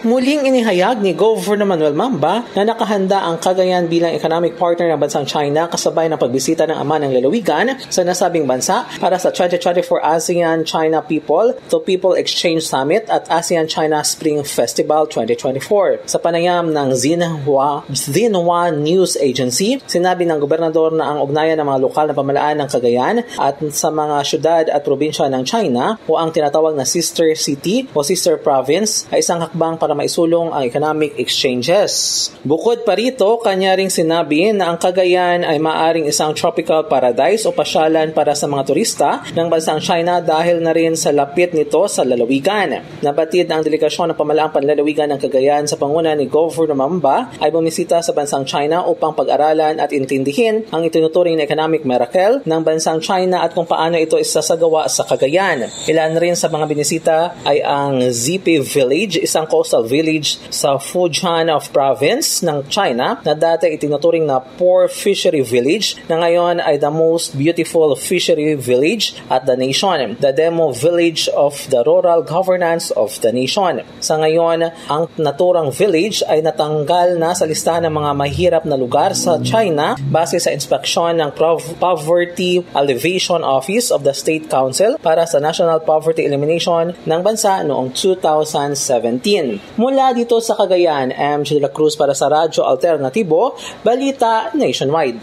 Muling inihayag ni Governor Manuel Mamba na nakahanda ang Cagayan bilang economic partner ng bansang China kasabay ng pagbisita ng ama ng lalawigan sa nasabing bansa para sa 2024 ASEAN-China People-to-People Exchange Summit at ASEAN-China Spring Festival 2024. Sa panayam ng Xinhua News Agency, sinabi ng gobernador na ang ugnayan ng mga lokal na pamahalaan ng Cagayan at sa mga syudad at probinsya ng China o ang tinatawag na sister city o sister province ay isang hakbang para maisulong ang economic exchanges. Bukod pa rito, kanya ring sinabi na ang Cagayan ay maaring isang tropical paradise o pasyalan para sa mga turista ng bansang China dahil na rin sa lapit nito sa lalawigan. Nabatid na ang delegasyon ng pamahalaang panlalawigan ng Cagayan sa panguna ni Governor Mamba ay bumisita sa bansang China upang pag-aralan at intindihin ang itinuturing na economic miracle ng bansang China at kung paano ito isasagawa sa Cagayan. Ilan rin sa mga binisita ay ang Zipi Village, isang coastal village sa Fujian of Province ng China na dati itinuturing na poor fishery village na ngayon ay the most beautiful fishery village at the nation, the demo village of the rural governance of the nation. Sa ngayon, ang naturang village ay natanggal na sa listahan ng mga mahirap na lugar sa China base sa inspeksyon ng Poverty Alleviation Office of the State Council para sa National Poverty Elimination ng bansa noong 2017. Mula dito sa Cagayan, MJ de la Cruz para sa Radyo Alternatibo, Balita Nationwide.